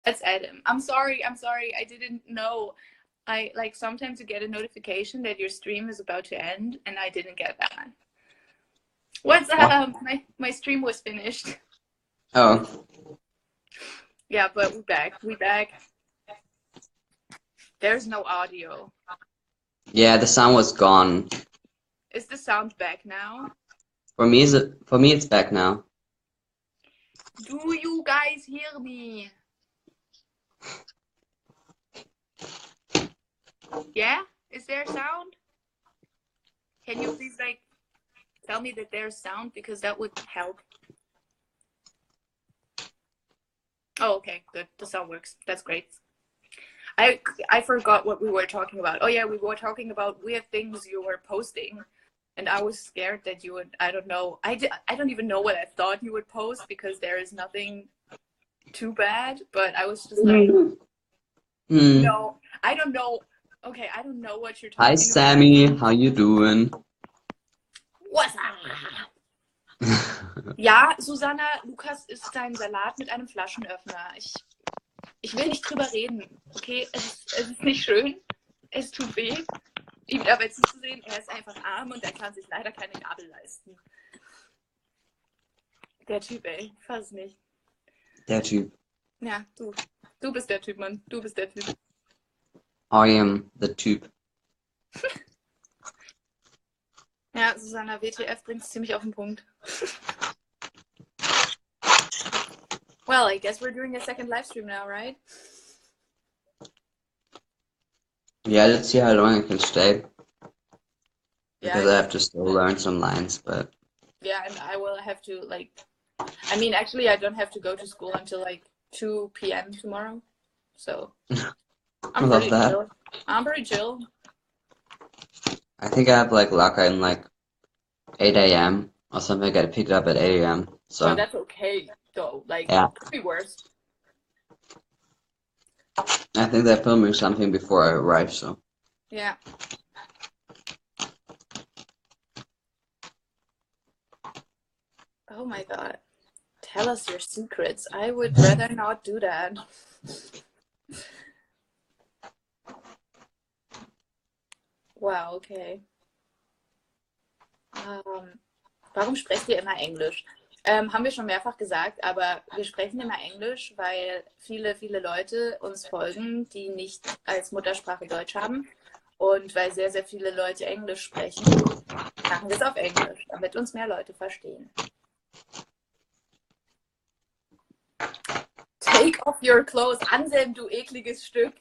Let's add him. I'm sorry. I didn't know. I like sometimes you get a notification that your stream is about to end, and I didn't get that. What's my stream was finished. Oh. Yeah, but we back. There's no audio. Yeah, the sound was gone. Is the sound back now? For me, it's back now. Do you guys hear me? Yeah? Is there sound? Can you please like tell me that there's sound, because that would help. Oh, okay, good. The sound works. That's great. I forgot what we were talking about. Oh yeah, we were talking about weird things you were posting, and I was scared that you would. I don't know. I don't even know what I thought you would post, because there is nothing too bad. But I was just like, no, I don't know. Okay, I don't know what you're talking Hi, about. Sammy. How you doing? What's up? Ja, Susanna, Lukas isst seinen Salat mit einem Flaschenöffner. Ich will nicht drüber reden, okay? Es ist nicht schön, es tut weh, ihm dabei zuzusehen. Er ist einfach arm und er kann sich leider keine Gabel leisten. Der Typ, ey, ich fass es nicht. Der Typ. Ja, du bist der Typ, Mann. Du bist der Typ. I am the Typ. Ja, Susanna, WTF bringt es ziemlich auf den Punkt. Well, I guess we're doing a second live stream now, right? Yeah, let's see how long I can stay. Yeah, Because I have to still learn some lines, but... Yeah, and I will have to, like... I mean, actually, I don't have to go to school until, like, 2 p.m. tomorrow. So, I'm pretty chill. I'm pretty chill. I think I have, like, Laka in, like, 8 a.m. or something. I get picked up at 8 a.m. So... Oh, that's okay, though. Like, yeah. It could be worse. I think they're filming something before I arrive, so... Yeah. Oh my god. Tell us your secrets. I would rather not do that. Wow, okay. Warum sprecht ihr immer Englisch? Haben wir schon mehrfach gesagt, aber wir sprechen immer Englisch, weil viele Leute uns folgen, die nicht als Muttersprache Deutsch haben. Und weil sehr, sehr viele Leute Englisch sprechen, machen wir es auf Englisch, damit uns mehr Leute verstehen. Take off your clothes. Anselm, du ekliges Stück.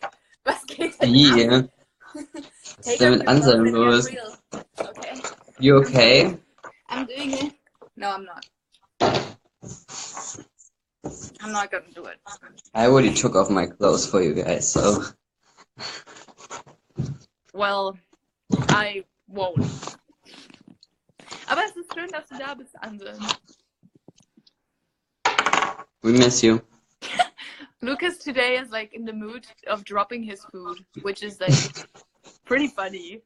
Was geht denn ab? Was ist denn mit Anselm los? Okay. You okay? I'm doing it. No, I'm not. I'm not gonna do it. I already took off my clothes for you guys, so... Well, I won't. Aber es ist schön, dass du da bist, Anselm. We miss you. Lucas today is like in the mood of dropping his food, which is like pretty funny.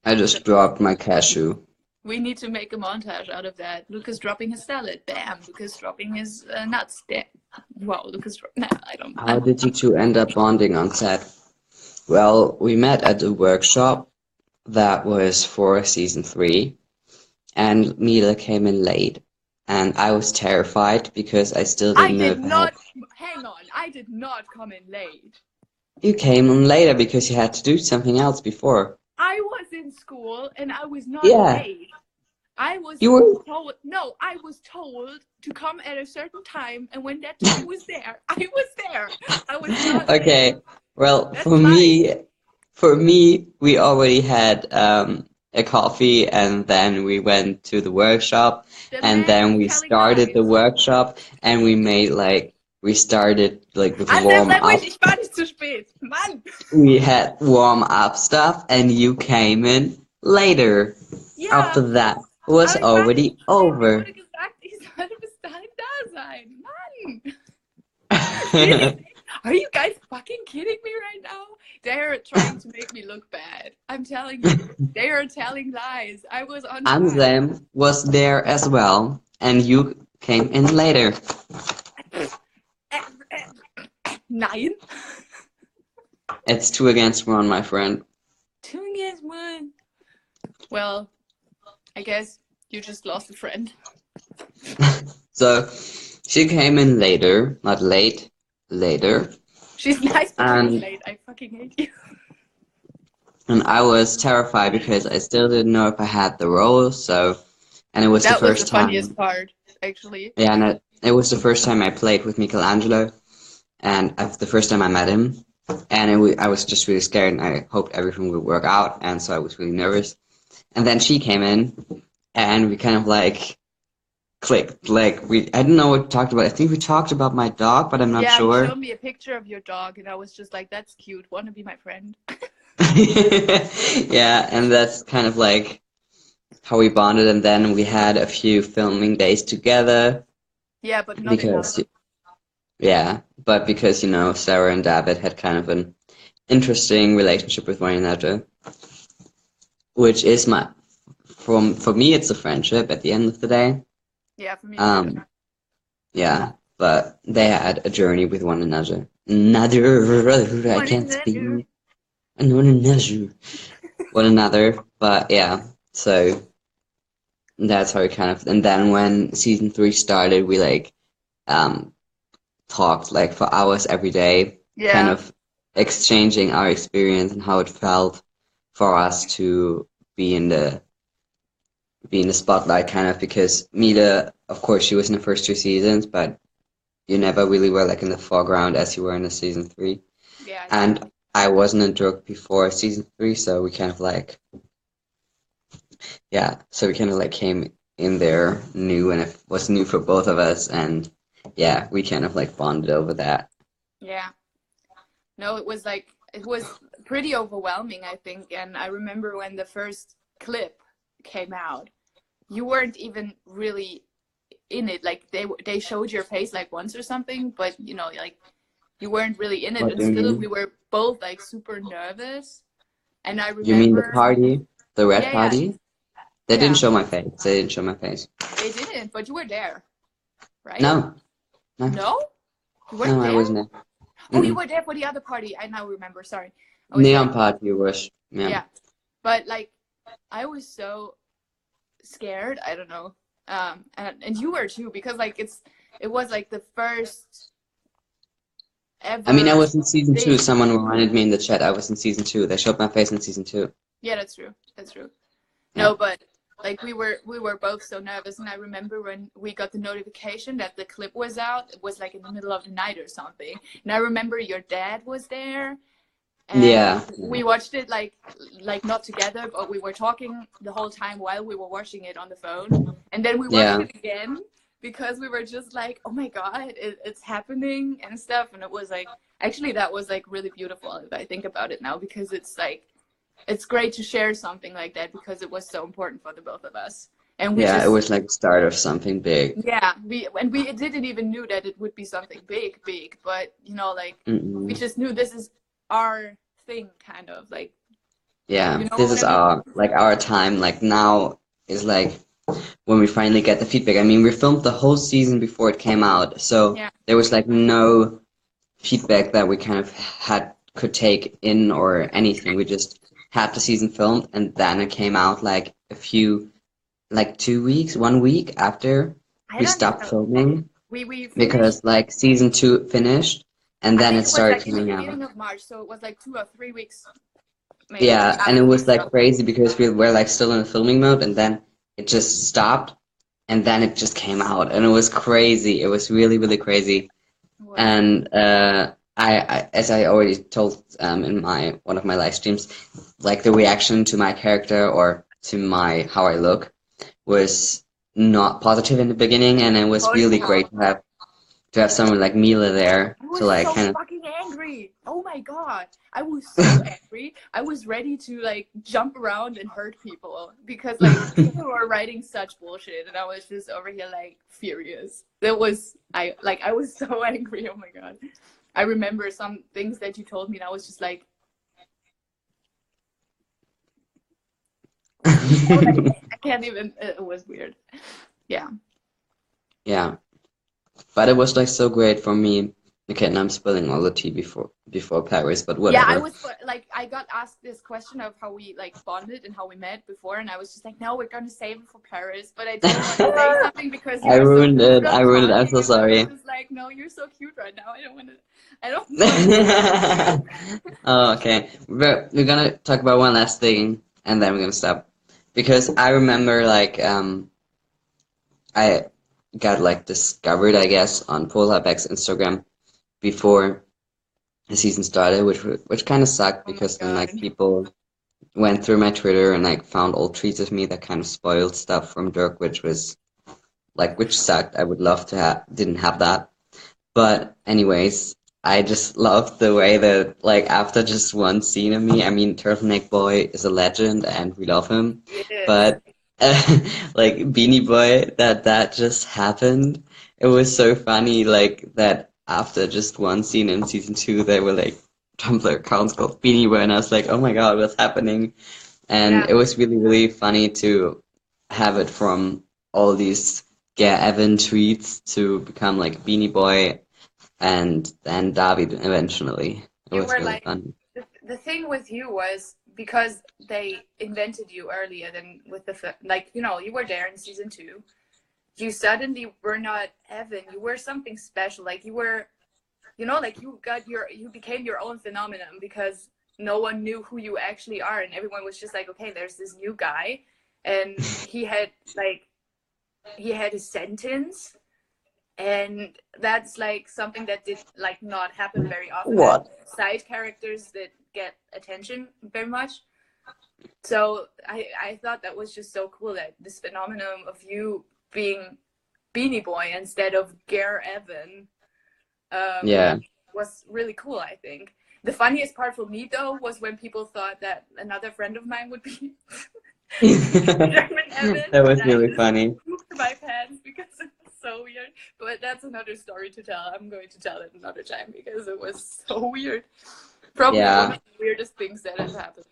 I just dropped my cashew. We need to make a montage out of that. Lucas dropping his salad. Bam. Lucas dropping his nuts. Damn. Wow, Lucas. Nah, I don't. How did you two end up bonding on set? Well, we met at a workshop that was for season 3, and Mila came in late, and I was terrified because I still didn't know. Hang on, I did not come in late. You came in later because you had to do something else before. I was in school and I was not late. I was told. No, I was told to come at a certain time, and when that time was there, I was there. I was not okay. late. Well, That's for me, we already had a coffee, and then we went to the workshop, and then we started the workshop, and we started like with warm up. Ich war nicht zu spät. Mann. We had warm up stuff, and you came in later. Yeah. After that was already over. Ich wurde gesagt, ich sollte bis dahin da sein. Mann. Really? Are you guys fucking kidding me right now? They're trying to make me look bad. I'm telling you, they are telling lies. I was on time. Anselm was there as well, and you came in later. Nein. It's 2 against 1, my friend. 2 against 1. Well, I guess you just lost a friend. So she came in later, not late, later. She's nice, but she was And late. I fucking hate you. and I was terrified because I still didn't know if I had the role. And it was the That was the first funniest time. part, actually. Yeah, and it was the first time I played with Michelangelo, and the first time I met him. And I was just really scared, and I hoped everything would work out, and so I was really nervous. And then she came in, and we kind of like clicked. Like I don't know what we talked about. I think we talked about my dog, but I'm not Yeah, you sure. showed me a picture of your dog, and I was just like, that's cute. Want to be my friend? Yeah, and that's kind of like how we bonded, and then we had a few filming days together Yeah, but not enough. because, yeah, but because, Sarah and David had kind of an interesting relationship with one another, which is for me, it's a friendship at the end of the day. Yeah, for me too. Um, yeah, but they had a journey with one another. I can't speak. One another, but yeah, so that's how we kind of, and then when season 3 started, we um talked like for hours every day, kind Yeah. of exchanging our experience and how it felt for us to be in the spotlight, kind of, because Mila, of course, she was in the first 2 seasons, but you never really were like in the foreground as you were in the season 3. Yeah, And exactly. I wasn't a drug before season 3, so we kind of like, yeah, so we kind of like came in there new, and it was new for both of us, and yeah, we kind of like bonded over that. Yeah. No, it was pretty overwhelming, I think. And I remember when the first clip came out, you weren't even really in it. Like they showed your face like once or something, but like you weren't really in it. What And do you still, mean? we were both like super nervous. And I You mean the remember, party? The red yeah, yeah, party? They didn't yeah. show my face. They didn't show my face. They didn't, but you were there, right? No, no, No, you weren't no, I there. wasn't there. Oh, you Mm-mm. were there for the other party. I now remember. Sorry, I was Neon like, party was, yeah. yeah, but like, I was so scared. I don't know, and you were too, because like it was like the first I mean, I ever was in season 2. thing. Someone reminded me in the chat I was in season 2. They showed my face in season 2. Yeah, that's true. That's true. Yeah. No, but like we were both so nervous, and I remember when we got the notification that the clip was out. It was like in the middle of the night or something, and I remember your dad was there, and Yeah. we watched it like not together, but we were talking the whole time while we were watching it on the phone, and then we watched Yeah. it again because we were just like, oh my god, it's happening and stuff. And it was like, actually, that was like really beautiful if I think about it now, because it's like, it's great to share something like that, because it was so important for the both of us. And we Yeah, it just, was like the start of something big. yeah, we didn't even knew that it would be something big, but like we Mm-mm. just knew this is our thing, kind of like, Yeah, you know this what is I mean? our time. Like now is like when we finally get the feedback. I mean, we filmed the whole season before it came out, so Yeah. there was like no feedback that we kind of could take in or anything. We just had the season filmed, and then it came out like 2 weeks, 1 week after I we don't stopped know. filming, We finished. because like season 2 finished, and I then think it it was started like in the coming out. beginning of March, so it was like 2 or 3 weeks maybe Yeah, and it after we was like stopped. crazy because we were like still in the filming mode, and then it just stopped, and then it just came out, and it was crazy. It was really, really crazy. It was. And as I already told in my one of my live streams, like the reaction to my character or to my how I look was not positive in the beginning, and it was really Totally. great to have someone like Mila there I to was like so kind of. fucking angry. Oh my god. I was so angry. I was ready to like jump around and hurt people, because like people were writing such bullshit, and I was just over here like furious. I was so angry. Oh my god. I remember some things that you told me, and I was just like, I can't even, it was weird. Yeah. Yeah, but it was like so great for me Okay, and I'm spilling all the tea before Paris, but Yeah, I whatever. was like, I got asked this question of how we like bonded and how we met before, and I was just like, no, we're gonna save it for Paris, but I didn't want to say something because you I were so ruined good it. I at ruined it. I'm talking, so and I was sorry. just like, no, you're so cute right now. I don't want to. I don't want to. Oh, okay. We're gonna talk about one last thing, and then we're gonna stop. Because I remember, like, I got like discovered, I guess, on Polarbek's Instagram before the season started, which kind of sucked Oh my because then like god. people went through my Twitter and like found old tweets of me that kind of spoiled stuff from Dirk, which sucked. I would love to have didn't have that. But anyways, I just love the way that like after just one scene of me, I mean Turtleneck Boy is a legend and we love him, Yes. but like Beanie Boy that just happened. It was so funny like that after just one scene in season 2 there were like Tumblr accounts called Beanie Boy and I was like, oh my God, what's happening? And Yeah. it was really, really funny to have it from all these Gare Evan tweets to become like Beanie Boy and then David eventually. It You was were really like, funny. the thing with you was because they invented you earlier than with the like, you know, you were there in season 2. You suddenly were not Evan. You were something special. Like you were, you know, like you became your own phenomenon because no one knew who you actually are, and everyone was just like, okay, there's this new guy, and he had a sentence, and that's like something that did like not happen very often, that What? side characters that get attention very much. So I thought that was just so cool, that this phenomenon of you being Beanie Boy instead of Gare Evan um, Yeah. was really cool, I think. The funniest part for me though was when people thought that another friend of mine would be German Evan, That and was I really just funny. pooped my pants because it was so weird. But that's another story to tell. I'm going to tell it another time because it was so weird. Probably one Yeah. of the weirdest things that has happened.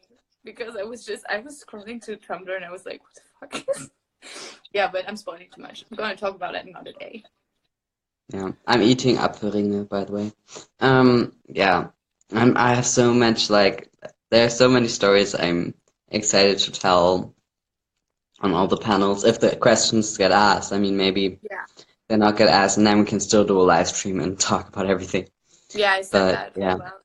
Because I was scrolling to Tumblr and I was like, what the fuck is Yeah, but I'm spoiling too much. I'm gonna talk about it another day. Yeah. I'm eating Apfelringe, by the way. Yeah. I have so much like there are so many stories I'm excited to tell on all the panels. If the questions get asked, I mean maybe Yeah. they're not get asked and then we can still do a live stream and talk about everything. Yeah, I said But that as yeah. well.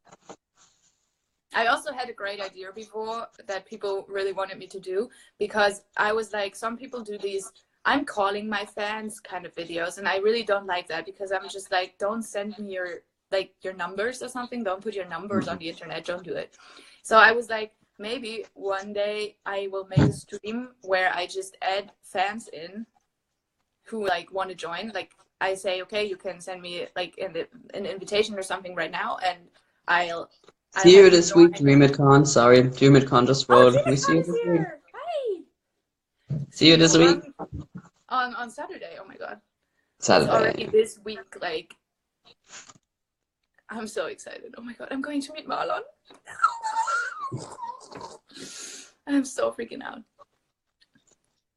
I also had a great idea before that people really wanted me to do, because I was like, some people do these I'm calling my fans kind of videos, and I really don't like that because I'm just like, don't send me your numbers or something. Don't put your numbers on the internet. Don't do it. So I was like, maybe one day I will make a stream where I just add fans in who like want to join. Like I say, okay, you can send me like an invitation or something right now, and I'll See have you you this week, join. DreamItCon. Sorry, DreamItCon just Oh, rolled. We see you DreamCon is this week. here! Hi! See you See this you week. on Saturday. Oh my god. It's already Saturday. this week. Like, I'm so excited. Oh my god, I'm going to meet Marlon. I'm so freaking out.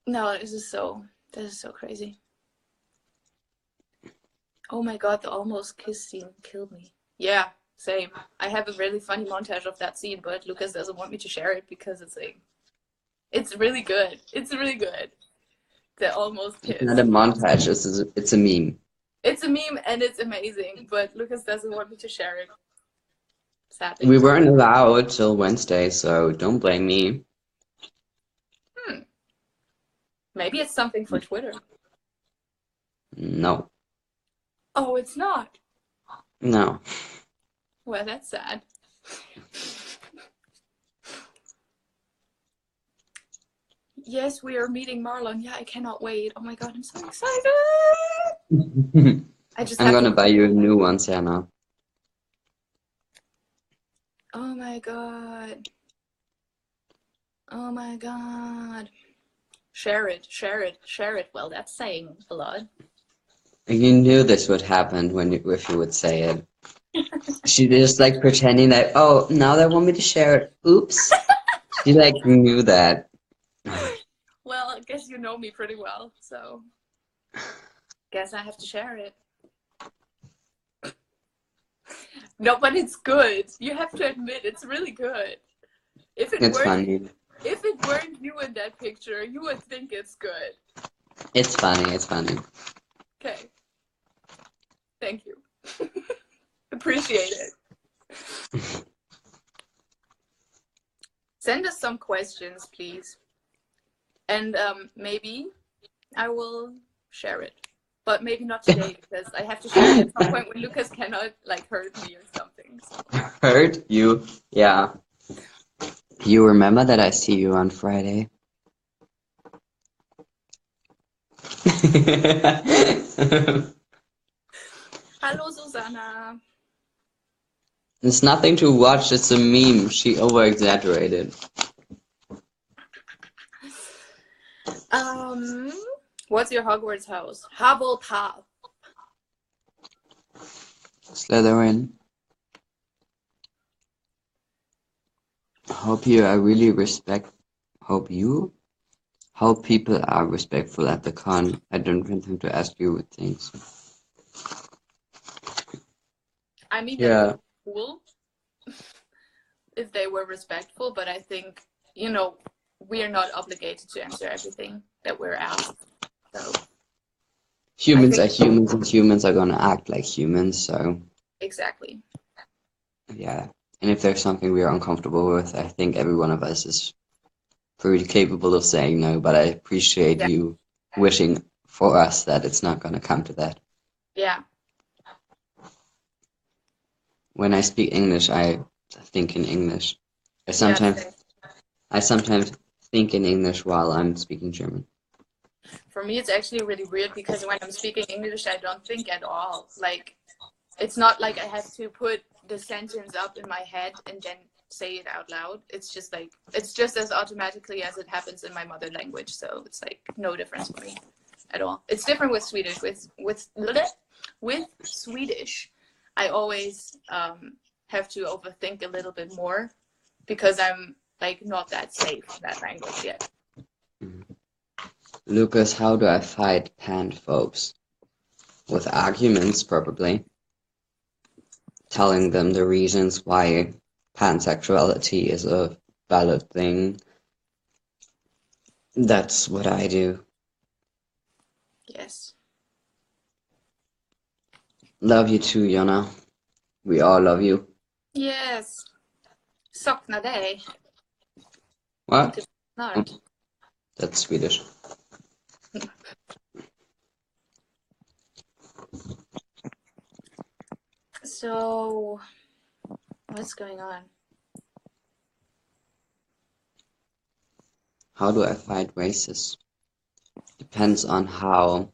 No, this is so crazy. Oh my god, the almost kiss scene killed me. Yeah, same. I have a really funny montage of that scene, but Lucas doesn't want me to share it because it's really good. It's really good. The almost It's not a kiss. montage. It's a meme. It's a meme and it's amazing, but Lucas doesn't want me to share it. We Sadly. weren't allowed till Wednesday, so don't blame me. Hmm. Maybe it's something for Twitter. No, Oh, it's not. no. Well, that's sad. Yes, we are meeting Marlon. Yeah, I cannot wait. Oh my god, I'm so excited. I just I'm have to. gonna buy you a new one, Sienna. Oh my god. Oh my god. Share it, share it, share it. Well, that's saying a lot. You knew this would happen if you would say it. She just like pretending that, oh, now they want me to share it. Oops. She like knew that. Well, I guess you know me pretty well, so guess I have to share it. No, but it's good. You have to admit, it's really good. It's funny. If it weren't you in that picture, you would think it's good. It's funny. It's funny. Okay. Thank you. Appreciate it. Send us some questions, please. And maybe I will share it. But maybe not today, because I have to share it at some point when Lucas cannot, like, hurt me or something. So. Hurt you? Yeah. You remember that I see you on Friday? Hello, Susanna. It's nothing to watch, it's a meme. She over-exaggerated. What's your Hogwarts house? Hufflepuff. Slytherin. Hope people are respectful at the con. I don't want them to ask you things. I mean, that would be cool if they were respectful, but I think, you know, we are not obligated to answer everything that we're asked. So humans are humans, and humans are gonna act like humans, so exactly. Yeah. And if there's something we are uncomfortable with, I think every one of us is pretty capable of saying no, but I appreciate you wishing for us that it's not gonna come to that. Yeah. When I speak English, I think in English. I sometimes think in English while I'm speaking German. For me, it's actually really weird because when I'm speaking English, I don't think at all. Like, it's not like I have to put the sentence up in my head and then say it out loud. It's just like, it's just as automatically as it happens in my mother language. So it's like no difference for me at all. It's different with Swedish. With Swedish, I always have to overthink a little bit more because I'm like not that safe in that language yet. Lucas, how do I fight panphobes? With arguments, probably. Telling them the reasons why pansexuality is a valid thing. That's what I do. Yes. Love you too, Jonna. We all love you. Yes. Sakna dig. What? Snart. That's Swedish. So, what's going on? How do I fight racism? Depends on how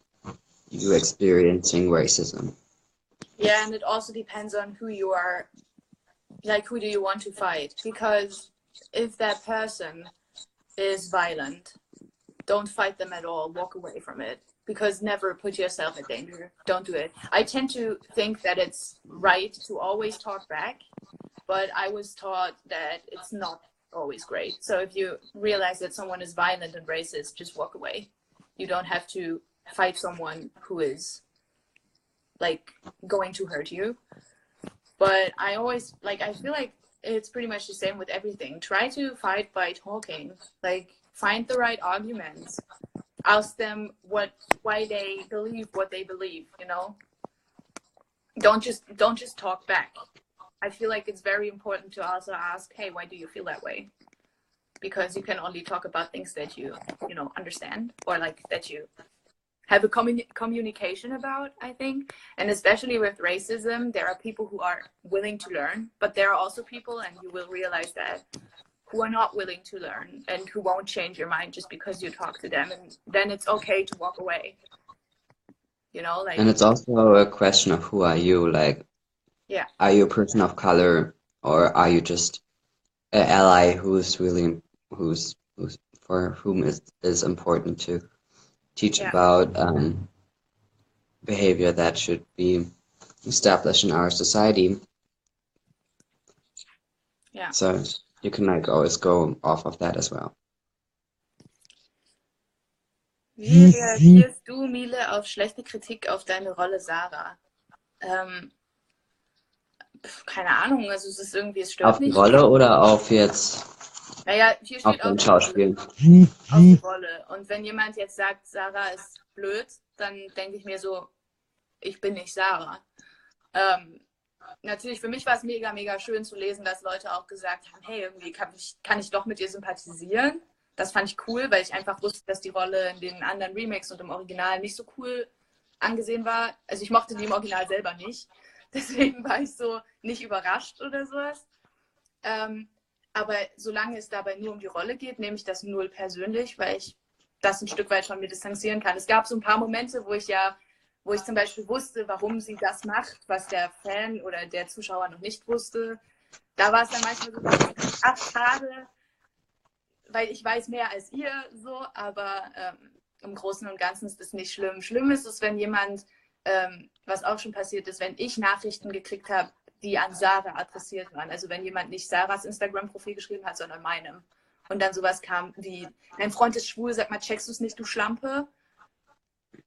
you're experiencing racism. Yeah, and it also depends on who you are. Like, who do you want to fight? Because if that person is violent, don't fight them at all. Walk away from it. Because never put yourself in danger. Don't do it. I tend to think that it's right to always talk back, but I was taught that it's not always great. So if you realize that someone is violent and racist, just walk away. You don't have to fight someone who is like going to hurt you. But I always like, I feel like it's pretty much the same with everything. Try to fight by talking. Like, find the right arguments. Ask them why they believe what they believe, you know? Don't just talk back. I feel like it's very important to also ask, hey, why do you feel that way? Because you can only talk about things that you know, understand, or like that you have a communication about, I think. And especially with racism, there are people who are willing to learn, but there are also people, and you will realize that, who are not willing to learn and who won't change your mind just because you talk to them. And then it's okay to walk away. You know, like. And it's also a question of who are you? Like, are you a person of color, or are you just an ally who's for whom is important to teach about behavior that should be established in our society. Yeah. So you can like always go off of that as well. Wie reagierst du, Miele, auf schlechte Kritik auf deine Rolle Sarah? keine Ahnung, also es ist irgendwie, es stört Auf die nicht. Rolle oder auf jetzt Naja, hier auf steht den auf die Rolle. Schauspiel? Auf die Rolle. Und wenn jemand jetzt sagt, Sarah ist blöd, dann denke ich mir so, ich bin nicht Sarah. Natürlich, für mich war es mega, mega schön zu lesen, dass Leute auch gesagt haben, hey, irgendwie kann ich doch mit ihr sympathisieren. Das fand ich cool, weil ich einfach wusste, dass die Rolle in den anderen Remakes und im Original nicht so cool angesehen war. Also ich mochte die im Original selber nicht. Deswegen war ich so nicht überrascht oder sowas. Aber solange es dabei nur um die Rolle geht, nehme ich das null persönlich, weil ich das ein Stück weit von mir distanzieren kann. Es gab so ein paar Momente, wo ich zum Beispiel wusste, warum sie das macht, was der Fan oder der Zuschauer noch nicht wusste. Da war es dann manchmal so, ach, schade, weil ich weiß mehr als ihr, so, aber im Großen und Ganzen ist das nicht schlimm. Schlimm ist es, wenn jemand, was auch schon passiert ist, wenn ich Nachrichten gekriegt habe, die an Sarah adressiert waren. Also wenn jemand nicht Sarahs Instagram-Profil geschrieben hat, sondern meinem. Und dann sowas kam wie, dein Freund ist schwul, sag mal, checkst du es nicht, du Schlampe?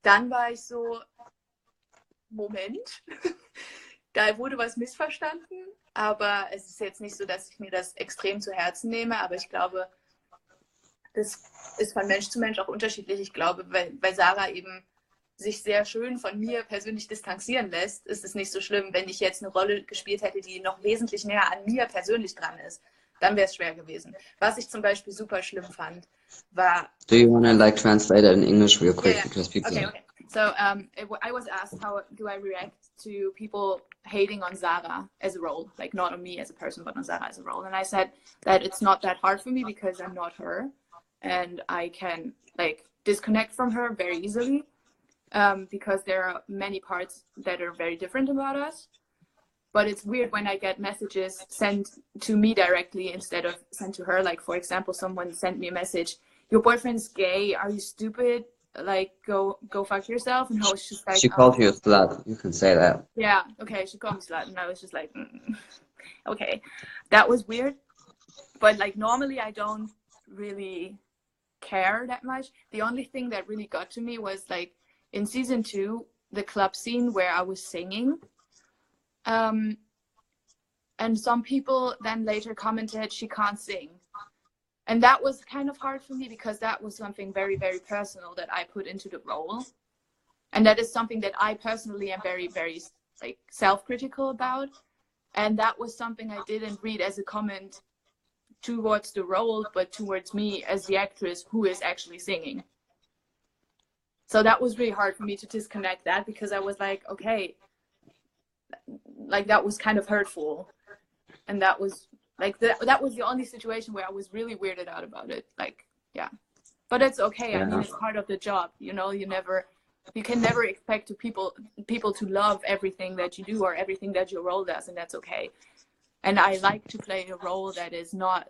Dann war ich so, Moment, da wurde was missverstanden, aber es ist jetzt nicht so, dass ich mir das extrem zu Herzen nehme, aber ich glaube, das ist von Mensch zu Mensch auch unterschiedlich. Ich glaube, weil Sarah eben sich sehr schön von mir persönlich distanzieren lässt, ist es nicht so schlimm. Wenn ich jetzt eine Rolle gespielt hätte, die noch wesentlich näher an mir persönlich dran ist, dann wäre es schwer gewesen. Was ich zum Beispiel super schlimm fand, war... Do you want to like translate it in English real quick? Yeah. Because people... Okay. So I was asked how do I react to people hating on Sarah as a role, like not on me as a person, but on Sarah as a role. And I said that it's not that hard for me because I'm not her, and I can like disconnect from her very easily because there are many parts that are very different about us. But it's weird when I get messages sent to me directly instead of sent to her. Like, for example, someone sent me a message, your boyfriend's gay, are you stupid? Like, go fuck yourself. And I was just like, She called you a slut, you can say that. Yeah, okay, she called me slut. And I was just like, okay. That was weird. But like, normally I don't really care that much. The only thing that really got to me was like in season 2, the club scene where I was singing. And some people then later commented she can't sing. And that was kind of hard for me because that was something very, very personal that I put into the role. And that is something that I personally am very, very like self-critical about. And that was something I didn't read as a comment towards the role, but towards me as the actress who is actually singing. So that was really hard for me to disconnect that because I was like, okay, like that was kind of hurtful. And that was like that was the only situation where I was really weirded out about it. Like, yeah, but it's okay. Yeah. I mean, it's part of the job, you know. You can never expect people to love everything that you do or everything that your role does, and that's okay. And I like to play a role that is not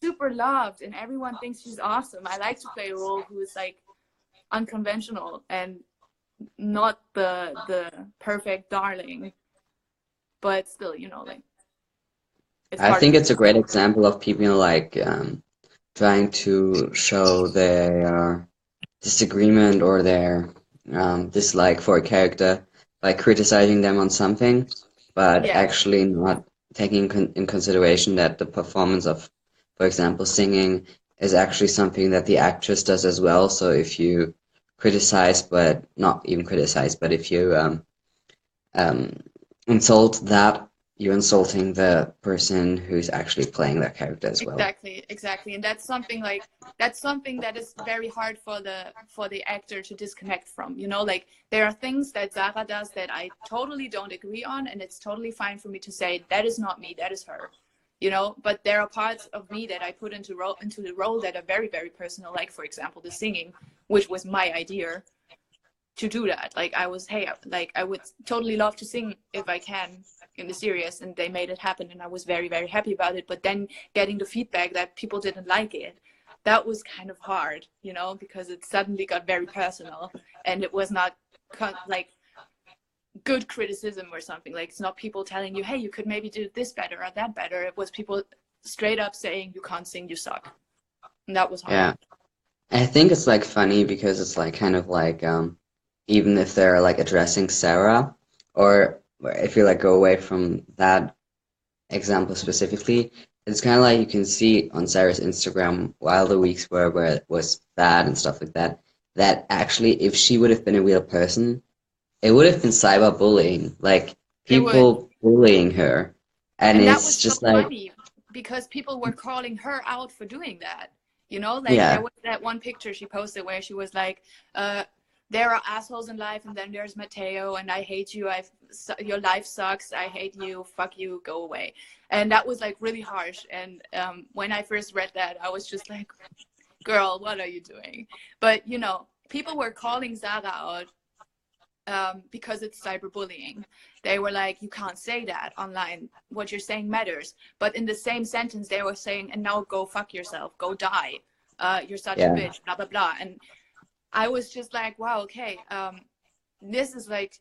super loved and everyone thinks she's awesome. I like to play a role who is like unconventional and not the perfect darling, but still, you know, like. I think it's a great example of people like trying to show their disagreement or their dislike for a character by criticizing them on something, but actually not taking in consideration that the performance of, for example, singing is actually something that the actress does as well. So if you criticize, but not even criticize, but if you insult that, you're insulting the person who's actually playing that character as well. Exactly. And that's something that is very hard for the actor to disconnect from, you know, like there are things that Sarah does that I totally don't agree on, and it's totally fine for me to say that is not me, that is her, you know, but there are parts of me that I put into the role that are very, very personal, like for example the singing, which was my idea to do that. Like I would totally love to sing if I can in the series, and they made it happen, and I was very, very happy about it. But then getting the feedback that people didn't like it, that was kind of hard, you know, because it suddenly got very personal, and it was not like good criticism or something. Like it's not people telling you, hey, you could maybe do this better or that better. It was people straight up saying you can't sing, you suck, and that was hard. Yeah, I think it's like funny because it's like kind of like even if they're like addressing Sarah, or if you like go away from that example specifically, it's kind of like you can see on Sarah's Instagram while the weeks were where it was bad and stuff like that, that actually if she would have been a real person, it would have been cyberbullying, like It would. people bullying her. And And that it's was so just like, funny because people were calling her out for doing that. You know, like there yeah, was that one picture she posted where she was like, there are assholes in life, and then there's Mateo, and I hate you. Your life sucks. I hate you. Fuck you. Go away. And that was like really harsh. And when I first read that, I was just like, girl, what are you doing? But you know, people were calling Zara out because it's cyberbullying. They were like, you can't say that online. What you're saying matters. But in the same sentence, they were saying, and now go fuck yourself. Go die. You're such a yeah, bitch. Blah blah blah. And I was just like, wow, okay, this is like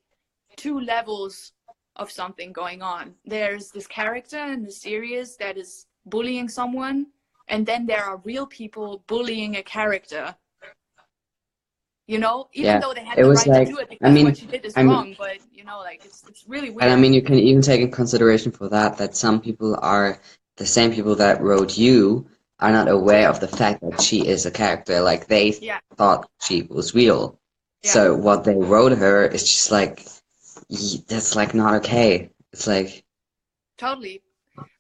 2 levels of something going on. There's this character in the series that is bullying someone, and then there are real people bullying a character. You know, even yeah. though they had It the was right to like, do it I because what mean, she did is I'm, wrong, but you know, like it's really and I weird. mean, you can even take in consideration for that that some people are the same people that wrote you are not aware of the fact that she is a character. Like they Yeah, thought she was real. yeah, So what they wrote her is just like, that's like not okay. It's like, totally.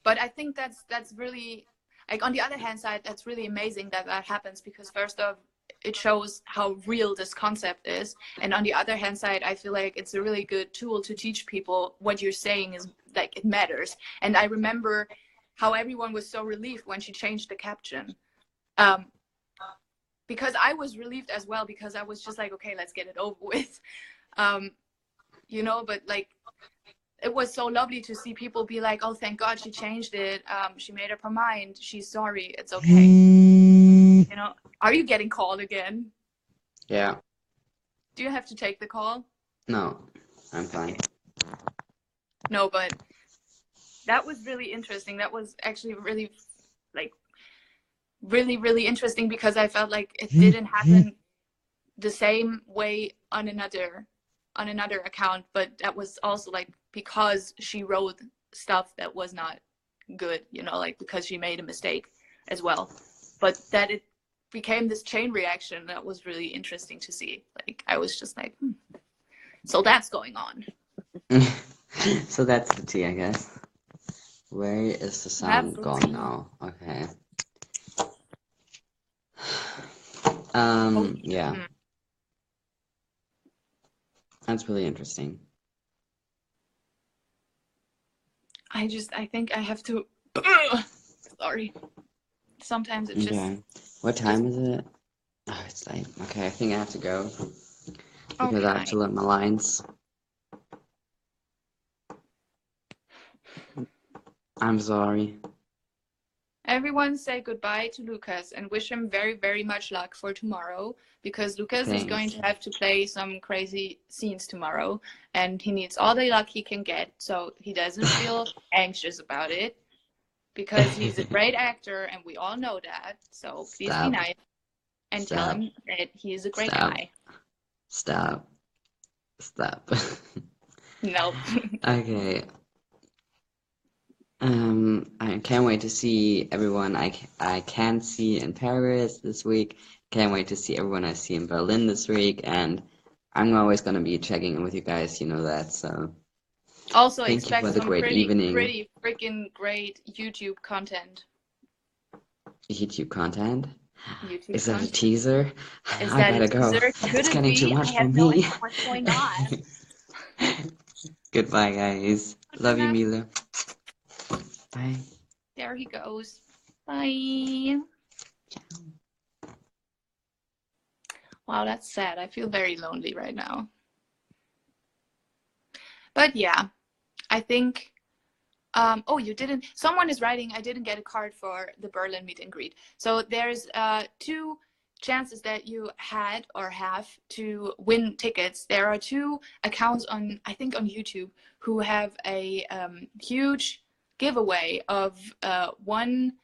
But I think that's really, like, on the other hand side, that's really amazing that that happens, because first off, it shows how real this concept is, and on the other hand side, I feel like it's a really good tool to teach people what you're saying is like, it matters. And I remember how everyone was so relieved when she changed the caption, um, because I was relieved as well, because I was just like, okay, let's get it over with. um, you know, but like, it was so lovely to see people be like, oh, thank God she changed it. She made up her mind. She's sorry. It's okay. You know, are you getting called again? yeah, Do you have to take the call? no, I'm fine. Okay. No, but that was really interesting. That was actually really, like, really, really interesting, because I felt like it didn't happen the same way on another account, but that was also like because she wrote stuff that was not good, you know, like because she made a mistake as well. But that it became this chain reaction that was really interesting to see. Like I was just like, so that's going on. So that's the tea, I guess. Where is the That's sound the gone tea. now? Okay. Oh, Yeah, that's really interesting. I think I have to. Sorry. Sometimes it Okay. What time is it? Oh, it's late. Okay, I think I have to go because I have okay. to learn my lines. I'm sorry. Everyone say goodbye to Lucas and wish him very, very much luck for tomorrow, because Lucas is going Thanks. to have to play some crazy scenes tomorrow, and he needs all the luck he can get so he doesn't feel anxious about it, because he's a great actor and we all know that. So please be Stop. nice and tell Stop. him that he is a great Stop. guy. Stop. Stop. No. Okay. I can't wait to see everyone I can see in Paris this week. Can't wait to see everyone I see in Berlin this week, and I'm always gonna be checking in with you guys, you know that, so Also thank you expect for the some great evening. pretty freaking great YouTube content. YouTube content. YouTube Is that a content. teaser? Is I that a better go. teaser? Could It's it getting too be? I much for have no me. idea what's going on. Goodbye, guys. Love you, Mila. Bye. There he goes. Bye. Wow, that's sad. I feel very lonely right now. But yeah, I think. Oh, you didn't. Someone is writing, I didn't get a card for the Berlin meet and greet. So there's 2 chances that you had or have to win tickets. There are 2 accounts on, I think, on YouTube who have a huge giveaway of one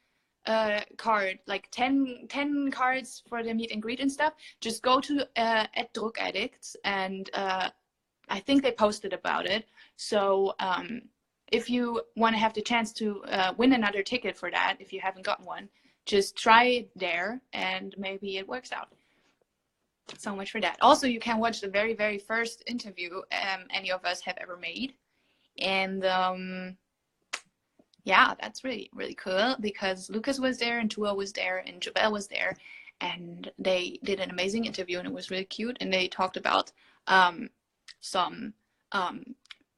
card, like 10 cards for the meet and greet and stuff. Just go to at Druck Addicts, and I think they posted about it. So if you want to have the chance to win another ticket for that, if you haven't gotten one, just try it there and maybe it works out. So much for that. Also, you can watch the very, very first interview any of us have ever made. And yeah, that's really, really cool because Lucas was there and Tua was there and Jabel was there. And they did an amazing interview and it was really cute. And they talked about some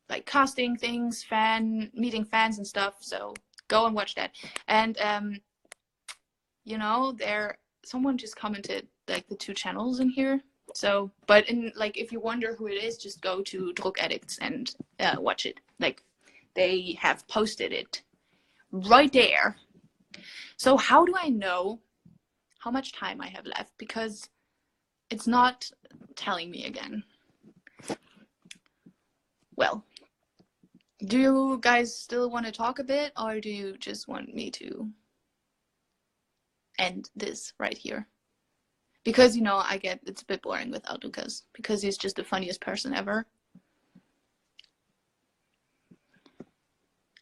like casting things, meeting fans and stuff. So go and watch that. And you know, someone just commented like the 2 channels in here. So, but in like, if you wonder who it is, just go to Drug Addicts and watch it. Like, they have posted it right there. So how do I know how much time I have left? Because it's not telling me again. Well, do you guys still want to talk a bit, or do you just want me to end this right here? Because, you know, it's a bit boring without Lucas, because he's just the funniest person ever.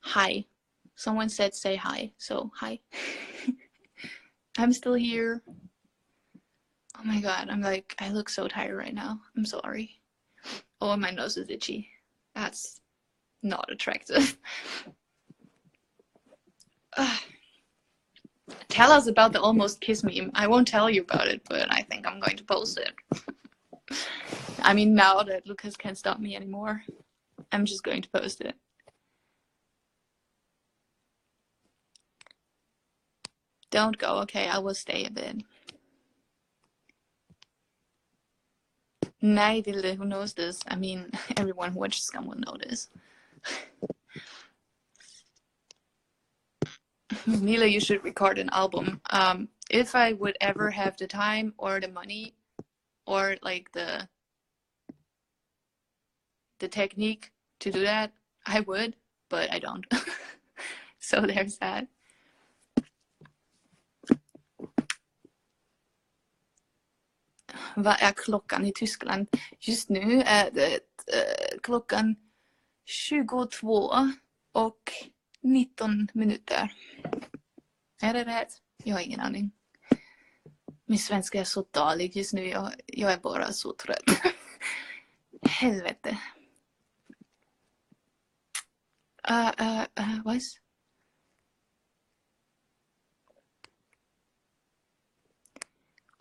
Hi. Someone said say hi, so hi. I'm still here. Oh my god, I look so tired right now. I'm sorry. Oh, my nose is itchy. That's not attractive. Tell us about the almost kiss meme. I won't tell you about it, but I think I'm going to post it. I mean, now that Lucas can't stop me anymore, I'm just going to post it. Don't go. Okay, I will stay a bit. Nej, Dilde, who knows this? I mean, everyone who watches Scum will know this. Mila, you should record an album. If I would ever have the time or the money or like the technique to do that, I would, but I don't. So there's that. Vad är klockan i Tyskland? Just nu är det klockan 22:19. Är det rätt? Jag har ingen aning. Min svenska är så dålig just nu. Jag är bara så trött. Helvete. What?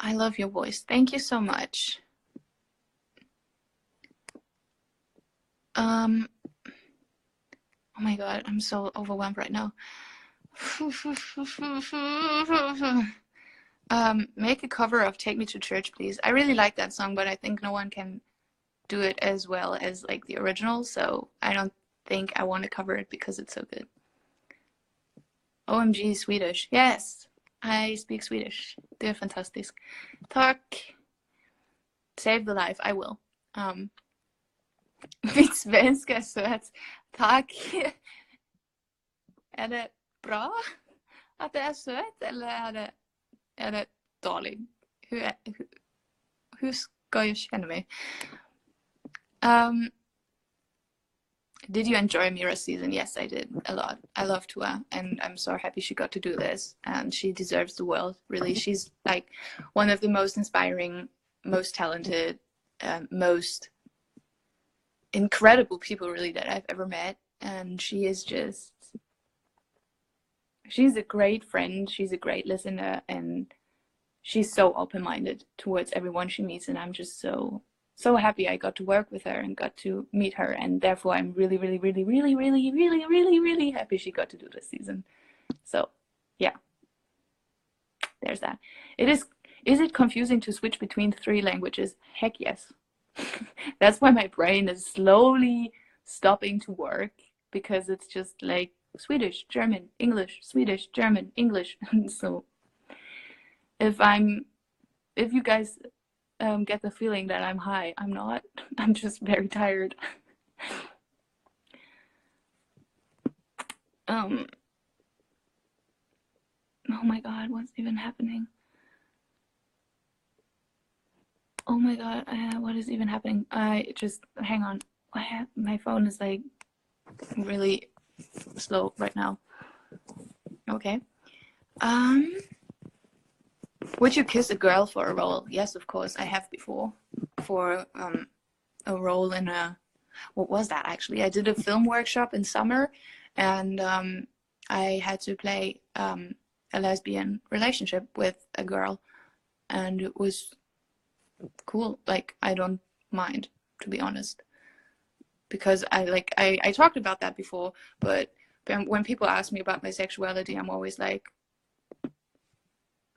I love your voice. Thank you so much. Oh my god, I'm so overwhelmed right now. Make a cover of Take Me to Church, please. I really like that song, but I think no one can do it as well as like the original, so I don't think I want to cover it because it's so good. OMG Swedish. Yes, I speak Swedish. Det är fantastiskt. Tack. Save the life. I will. Mitt svenska är söt. Tack. Är det bra att det är söt eller är det dåligt? Hur ska jag känna mig? Did you enjoy Mira's season? Yes, I did a lot. I love Tua, and I'm so happy she got to do this, and she deserves the world, really. She's like one of the most inspiring, most talented, most incredible people, really, that I've ever met, and she's a great friend, she's a great listener, and she's so open-minded towards everyone she meets, and I'm just so happy I got to work with her and got to meet her, and therefore I'm really, really, really, really, really, really, really, really happy she got to do this season. So yeah, there's that. Is it confusing to switch between 3 languages? Heck yes. That's why my brain is slowly stopping to work, because it's just like Swedish, German, English, Swedish, German, English. So if you guys get the feeling that I'm high, I'm not. I'm just very tired. Oh my god, what's even happening? Oh my god, what is even happening? I just, hang on. My phone is like really slow right now. Okay. Would you kiss a girl for a role? Yes, of course, I have before. For a role in a, what was that actually? I did a film workshop in summer, and I had to play a lesbian relationship with a girl, and it was cool. Like, I don't mind, to be honest, because I talked about that before, but when people ask me about my sexuality, I'm always like,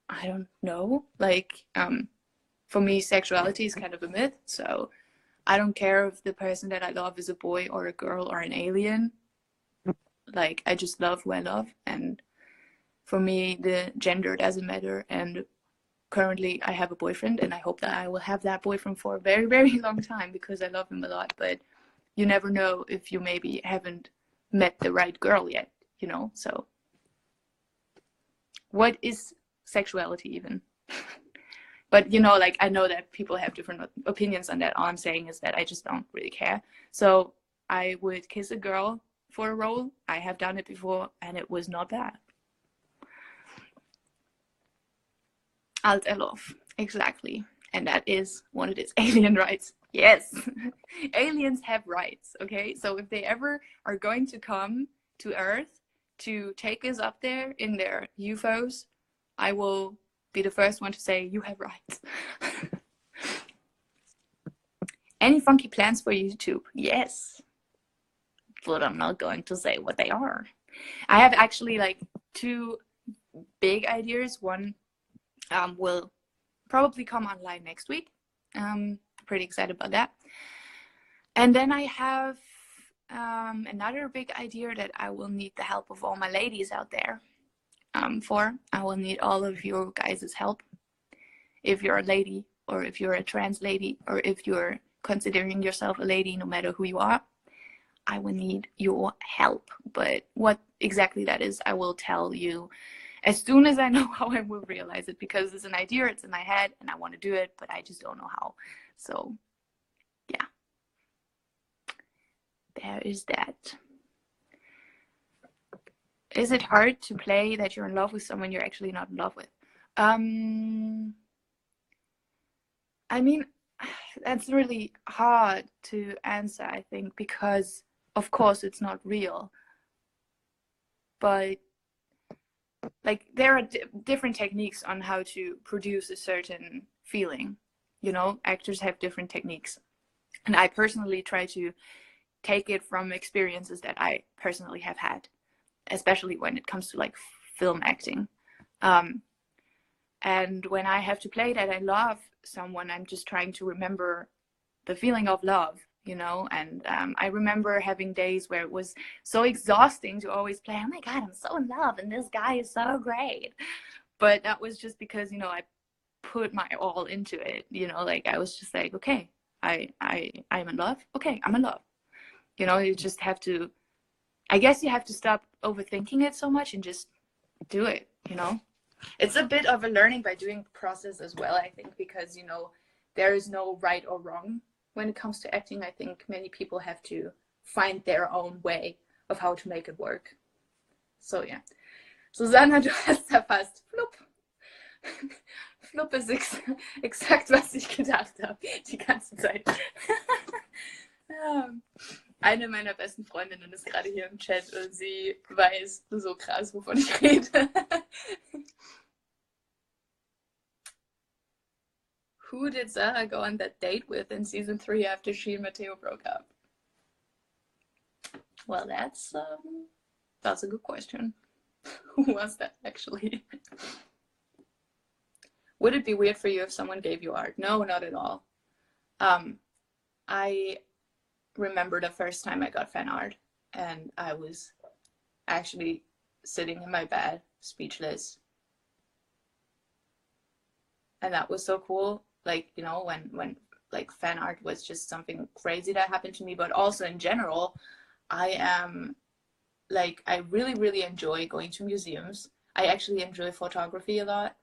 I don't know. Like, for me, sexuality is kind of a myth, so I don't care if the person that I love is a boy or a girl or an alien. Like, I just love who I love, and for me, the gender doesn't matter. And currently, I have a boyfriend, and I hope that I will have that boyfriend for a very, very long time because I love him a lot. But you never know if you maybe haven't met the right girl yet, you know? So, what is sexuality even? But, you know, like, I know that people have different opinions on that. All I'm saying is that I just don't really care. So I would kiss a girl for a role. I have done it before, and it was not bad. Alt erlov, exactly. And that is what it is. Alien rights. Yes. Aliens have rights, okay? So if they ever are going to come to Earth to take us up there in their UFOs, I will be the first one to say, you have rights. Any funky plans for YouTube? Yes. But I'm not going to say what they are. I have actually like 2 big ideas. One will probably come online next week. Pretty excited about that. And then I have another big idea that I will need the help of all my ladies out there for. I will need all of your guys' help. If you're a lady, or if you're a trans lady, or if you're considering yourself a lady, no matter who you are, I will need your help. But what exactly that is, I will tell you as soon as I know how I will realize it, because it's an idea, it's in my head, and I want to do it, but I just don't know how. So, yeah. There is that. Is it hard to play that you're in love with someone you're actually not in love with? I mean, that's really hard to answer, I think, because of course it's not real. But like, there are different techniques on how to produce a certain feeling. You know, actors have different techniques. And I personally try to take it from experiences that I personally have had, especially when it comes to like film acting. And when I have to play that I love someone, I'm just trying to remember the feeling of love, you know. And I remember having days where it was so exhausting to always play, oh my God, I'm so in love and this guy is so great. But that was just because, you know, I put my all into it, you know. Like, I was just like, okay, I'm in love. Okay, I'm in love. You know, you just have to, I guess you have to stop overthinking it so much and just do it, you know. It's a bit of a learning by doing process as well, I think, because, you know, there is no right or wrong when it comes to acting. I think many people have to find their own way of how to make it work. So, yeah. Susanna, du hast erfasst. Flupp. Flupp ist exakt, was ich gedacht habe, die ganze Zeit. Eine meiner besten Freundinnen ist gerade hier im Chat und sie weiß so krass, wovon ich rede. Who did Sarah go on that date with in season 3 after she and Matteo broke up? Well, that's a good question. Who was that actually? Would it be weird for you if someone gave you art? No, not at all. I remember the first time I got fan art, and I was actually sitting in my bed, speechless. And that was so cool. Like, you know, when like fan art was just something crazy that happened to me. But also in general, I am like, I really, really enjoy going to museums. I actually enjoy photography a lot.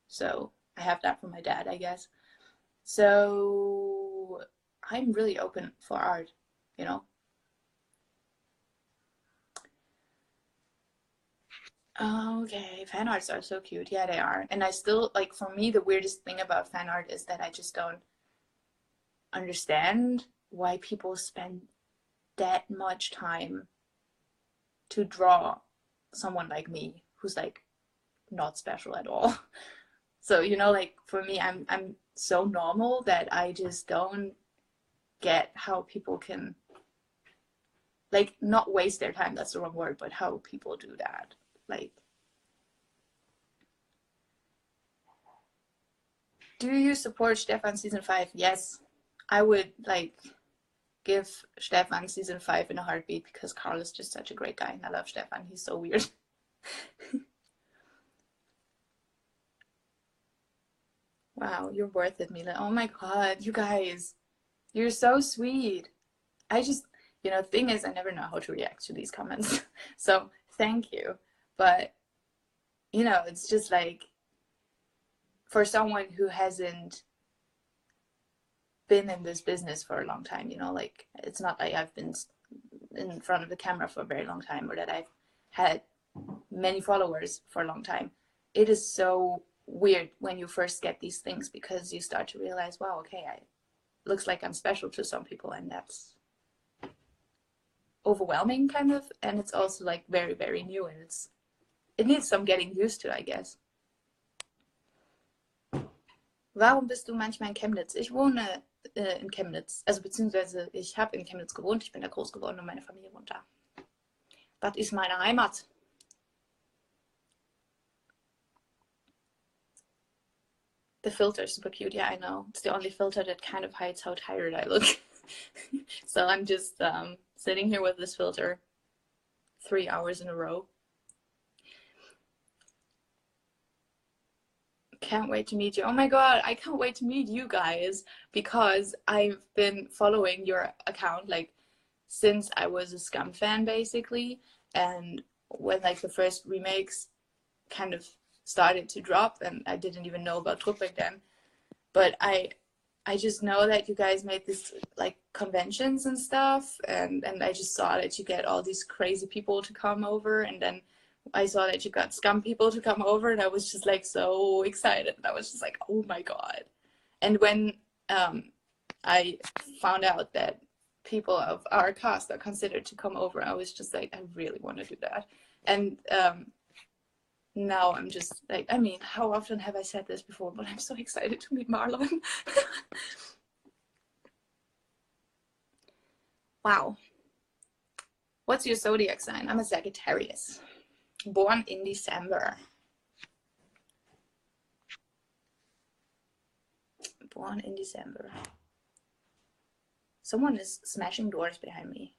So I have that from my dad, I guess. So I'm really open for art, you know. Okay, fan arts are so cute. Yeah, they are. And I still, like, for me, the weirdest thing about fan art is that I just don't understand why people spend that much time to draw someone like me who's like not special at all. So, you know, like for me, I'm so normal that I just don't get how people can like not waste their time, that's the wrong word, but how people do that. Like, do you support Stefan season 5? Yes. I would like give Stefan season 5 in a heartbeat because Carl is just such a great guy and I love Stefan. He's so weird. Wow, you're worth it, Mila. Oh my god, you guys. You're so sweet. I just, you know, thing is, I never know how to react to these comments. So thank you. But, you know, it's just like, for someone who hasn't been in this business for a long time, you know, like, it's not like I've been in front of the camera for a very long time or that I've had many followers for a long time. It is so weird when you first get these things because you start to realize, wow, okay, looks like I'm special to some people, and that's overwhelming kind of, and it's also like very, very new, and it needs some getting used to, I guess. Warum bist du manchmal in Chemnitz? Ich wohne in Chemnitz, also beziehungsweise ich habe in Chemnitz gewohnt, ich bin da groß geworden und meine Familie wohnt da. Das ist meine Heimat. The filter is super cute. Yeah, I know. It's the only filter that kind of hides how tired I look. So I'm just sitting here with this filter 3 hours in a row. Can't wait to meet you. Oh my god, I can't wait to meet you guys because I've been following your account like since I was a Scum fan basically, and when like the first remakes kind of started to drop, and I didn't even know about Druck back then, but I just know that you guys made this like conventions and stuff, and I just saw that you get all these crazy people to come over, and then I saw that you got Scum people to come over, and I was just like so excited. I was just like, oh my god. And when I found out that people of our cast are considered to come over, I was just like, I really want to do that. And now I'm just like, I mean, how often have I said this before, but I'm so excited to meet Marlon. Wow. What's your zodiac sign? I'm a Sagittarius, born in December. Born in December. Someone is smashing doors behind me.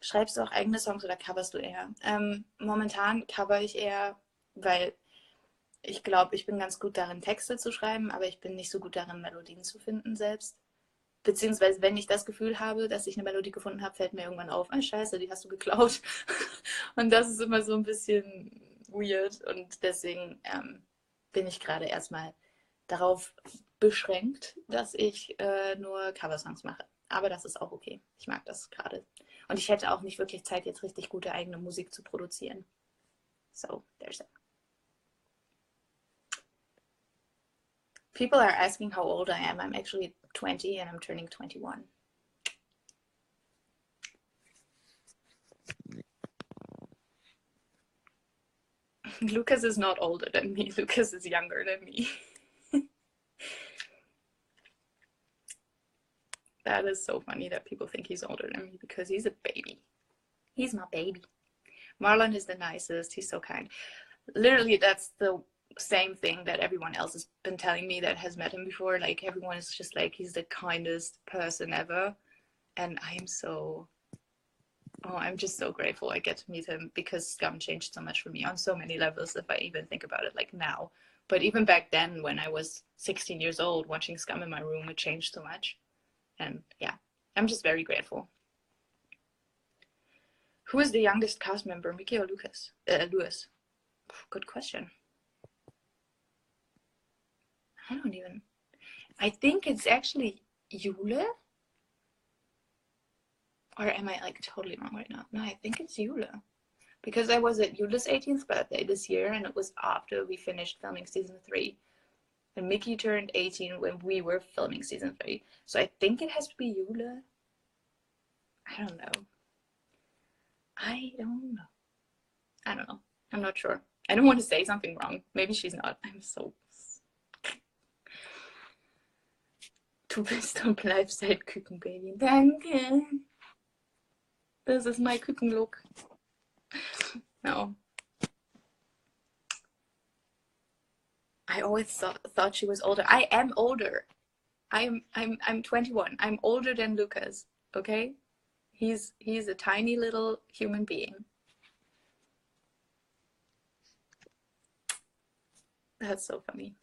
Schreibst du auch eigene Songs oder coverst du eher? Momentan cover ich eher, weil ich glaube, ich bin ganz gut darin, Texte zu schreiben, aber ich bin nicht so gut darin, Melodien zu finden selbst. Beziehungsweise, wenn ich das Gefühl habe, dass ich eine Melodie gefunden habe, fällt mir irgendwann auf, ah, scheiße, die hast du geklaut. Und das ist immer so ein bisschen weird. Und deswegen bin ich gerade erstmal darauf beschränkt, dass ich nur Coversongs mache. Aber das ist auch okay. Ich mag das gerade. Und ich hätte auch nicht wirklich Zeit, jetzt richtig gute eigene Musik zu produzieren. So, there's it. People are asking how old I am. I'm actually 20 and I'm turning 21. Lucas is not older than me. Lucas is younger than me. That is so funny that people think he's older than me because he's a baby. He's my baby. Marlon is the nicest. He's so kind. Literally, that's the same thing that everyone else has been telling me that has met him before. Like, everyone is just like, he's the kindest person ever. And I am so, oh, I'm just so grateful I get to meet him because Scum changed so much for me on so many levels if I even think about it like now. But even back then, when I was 16 years old, watching Scum in my room, it changed so much. And yeah, I'm just very grateful. Who is the youngest cast member, Mickey or Lucas? Louis. Good question. I think it's actually Jule. Or am I like totally wrong right now? No, I think it's Yula. Because I was at Yula's 18th birthday this year, and it was after we finished filming season 3. And Mickey turned 18 when we were filming season 3. So I think it has to be Yula. I don't know. I don't know. I'm not sure. I don't want to say something wrong. Maybe she's not. I'm so... Du bist am Live-Side-Kükenbaby. Danke. This is my Küken look. No. I always thought she was older. I am older. I'm 21. I'm older than Lucas. Okay? He's a tiny little human being. That's so funny.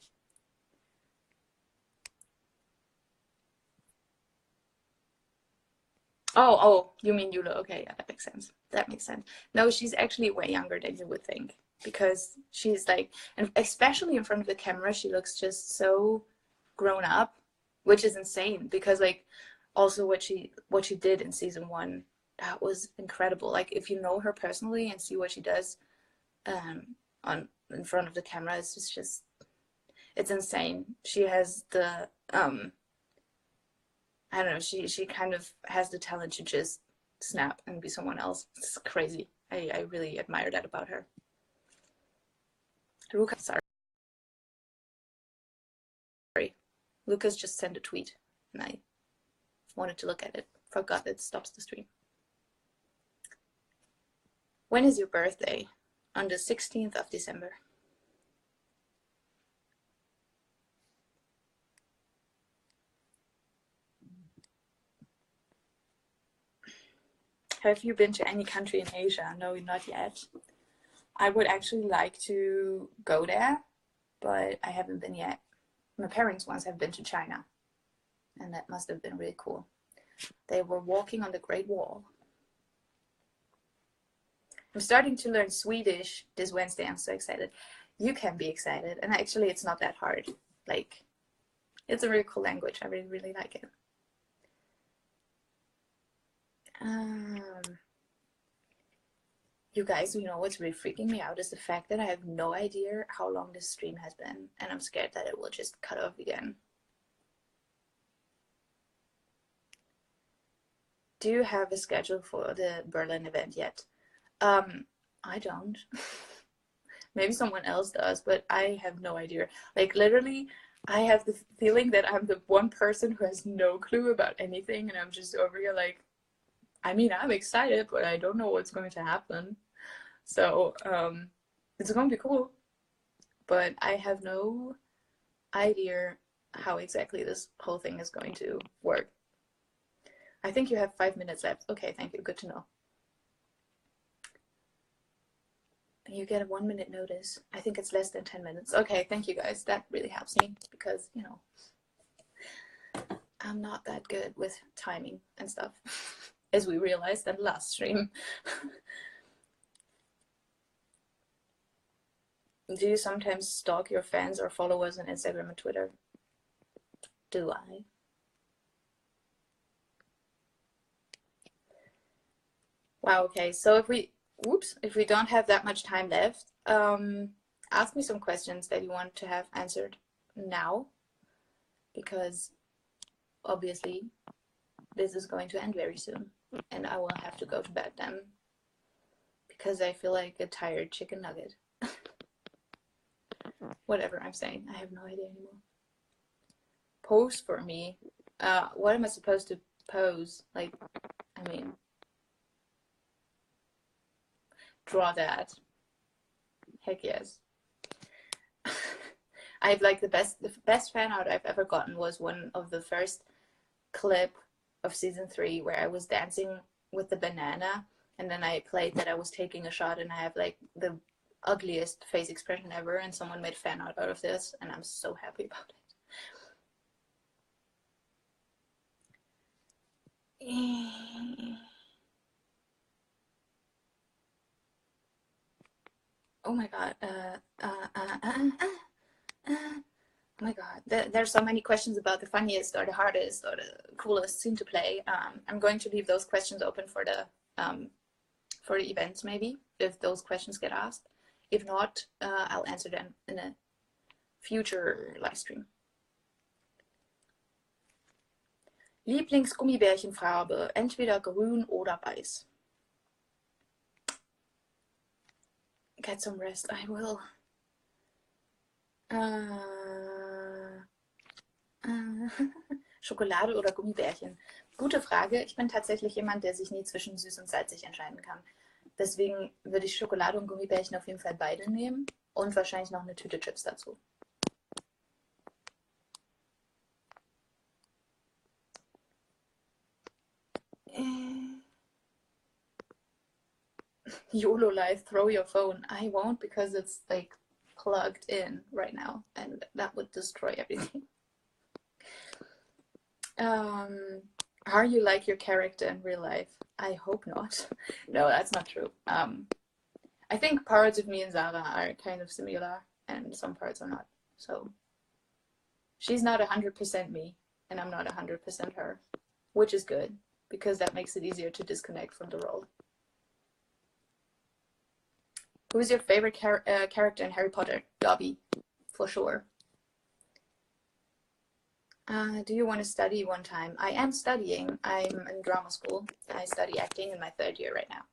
Oh, you mean Yula? Okay, yeah, that makes sense. That makes sense. No, she's actually way younger than you would think, because she's like, and especially in front of the camera, she looks just so grown up, which is insane. Because like, also what she did in season 1, that was incredible. Like, if you know her personally and see what she does, in front of the camera, it's just it's insane. She has the I don't know, she kind of has the talent to just snap and be someone else. It's crazy. I really admire that about her. Lucas, sorry. Lucas just sent a tweet and I wanted to look at it. Forgot it stops the stream. When is your birthday? On the 16th of December. Have you been to any country in Asia? No, not yet. I would actually like to go there, but I haven't been yet. My parents once have been to China, and that must have been really cool. They were walking on the Great Wall. I'm starting to learn Swedish this Wednesday. I'm so excited. You can be excited, and actually it's not that hard. Like, it's a really cool language. I really, really like it. You guys, you know what's really freaking me out is the fact that I have no idea how long this stream has been, and I'm scared that it will just cut off again. Do you have a schedule for the Berlin event yet? I don't. Maybe someone else does, but I have no idea. Like, literally, I have the feeling that I'm the one person who has no clue about anything, and I'm just over here like, I mean, I'm excited, but I don't know what's going to happen. So, it's going to be cool, but I have no idea how exactly this whole thing is going to work. I think you have 5 minutes left. Okay, thank you. Good to know. You get a 1 minute notice. I think it's less than 10 minutes. Okay, thank you guys. That really helps me because, you know, I'm not that good with timing and stuff, as we realized in the last stream. Do you sometimes stalk your fans or followers on Instagram and Twitter? Do I? Wow, okay. So if we don't have that much time left, ask me some questions that you want to have answered now, because obviously this is going to end very soon and I will have to go to bed then, because I feel like a tired chicken nugget. Whatever I'm saying, I have no idea anymore. Pose for me. What am I supposed to pose? Like, I mean, draw that. Heck yes. I've like the best fan art I've ever gotten was one of the first clip of season 3 where I was dancing with the banana, and then I played that I was taking a shot, and I have like the ugliest face expression ever, and someone made fan art out of this, and I'm so happy about it. Oh my god. Oh my god, there's so many questions about the funniest or the hardest or the coolest scene to play. I'm going to leave those questions open for the events, maybe, if those questions get asked. If not, I'll answer them in a future live stream. Lieblingsgummibärchenfarbe, entweder grün oder weiß. Get some rest, I will. Schokolade oder Gummibärchen? Gute Frage. Ich bin tatsächlich jemand, der sich nie zwischen süß und salzig entscheiden kann. Deswegen würde ich Schokolade und Gummibärchen auf jeden Fall beide nehmen und wahrscheinlich noch eine Tüte Chips dazu. YOLO life, throw your phone. I won't because it's like plugged in right now and that would destroy everything. Are you like your character in real life? I hope not. No, that's not true. I think parts of me and Zara are kind of similar and some parts are not. So she's not 100% me and I'm not 100% her, which is good because that makes it easier to disconnect from the role. Who's your favorite character in Harry Potter? Dobby, for sure. Do you want to study one time? I am studying. I'm in drama school. I study acting in my 3rd year right now.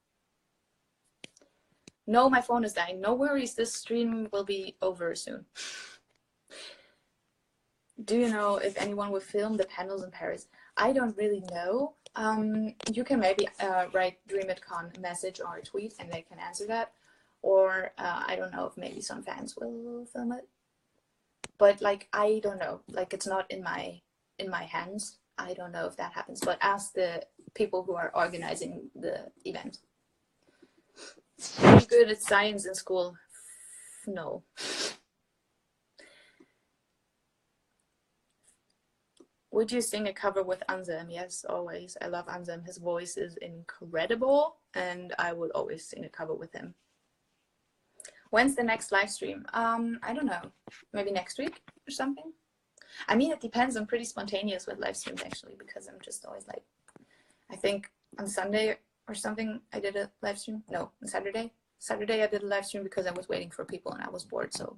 No, my phone is dying. No worries, this stream will be over soon. Do you know if anyone will film the panels in Paris? I don't really know. You can maybe write DreamItCon a message or a tweet and they can answer that. Or I don't know if maybe some fans will film it. But like, I don't know. Like, it's not in my hands. I don't know if that happens. But ask the people who are organizing the event. Are you good at science in school? No. Would you sing a cover with Anselm? Yes, always. I love Anselm. His voice is incredible, and I would always sing a cover with him. When's the next live stream? I don't know. Maybe next week or something? I mean, it depends. I'm pretty spontaneous with live streams, actually, because I'm just always like, I think on Sunday or something, I did a live stream. No, on Saturday. Saturday, I did a live stream because I was waiting for people and I was bored. So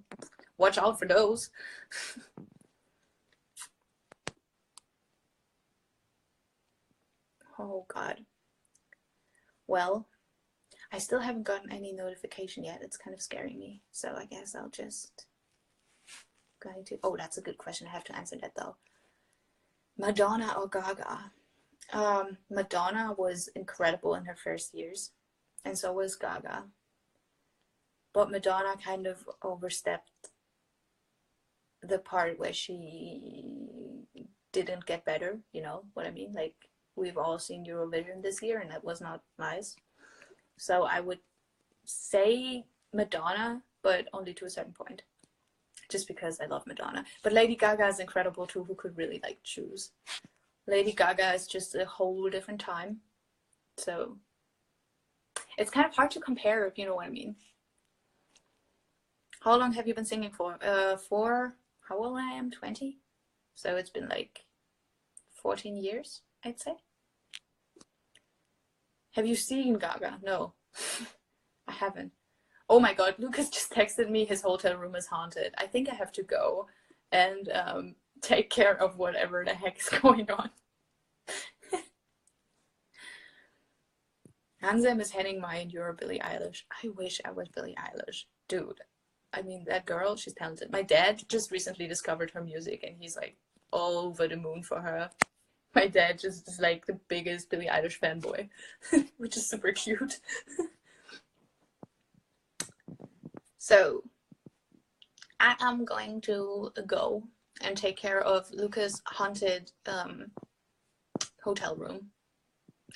watch out for those. Oh, God. Well, I still haven't gotten any notification yet. It's kind of scaring me. So I guess I'll just going to... Oh, that's a good question. I have to answer that, though. Madonna or Gaga? Madonna was incredible in her first years. And so was Gaga. But Madonna kind of overstepped the part where she didn't get better. You know what I mean? Like, we've all seen Eurovision this year and that was not nice. So I would say Madonna, but only to a certain point. Just because I love Madonna. But Lady Gaga is incredible too, who could really like choose. Lady Gaga is just a whole different time. So it's kind of hard to compare, if you know what I mean. How long have you been singing for? How old I am? 20? So it's been like 14 years, I'd say. Have you seen Gaga? No, I haven't. Oh my god, Lucas just texted me his hotel room is haunted. I think I have to go and take care of whatever the heck is going on. Anselm is Henning Mai and you're Billie Eilish. I wish I was Billie Eilish. Dude, I mean, that girl, she's talented. My dad just recently discovered her music and he's like all over the moon for her. My dad just is like the biggest Billie Eilish fanboy, which is super cute. So, I am going to go and take care of Lucas' haunted hotel room.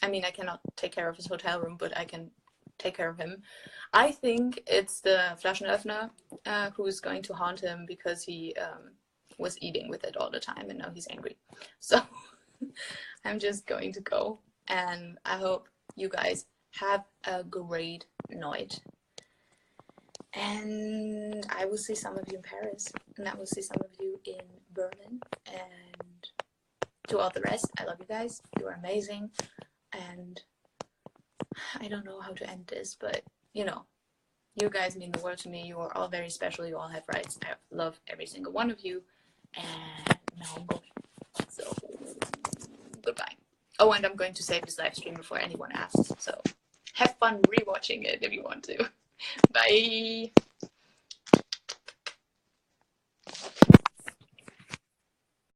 I mean, I cannot take care of his hotel room, but I can take care of him. I think it's the Flaschenöffner who is going to haunt him because he was eating with it all the time and now he's angry. So I'm just going to go and I hope you guys have a great night. And I will see some of you in Paris, and I will see some of you in Berlin. And to all the rest, I love you guys. You are amazing. And I don't know how to end this, but you know, you guys mean the world to me. You are all very special. You all have rights. I love every single one of you. And now I'm going. So, goodbye. Oh, and I'm going to save this live stream before anyone asks. So, have fun rewatching it if you want to. Bye.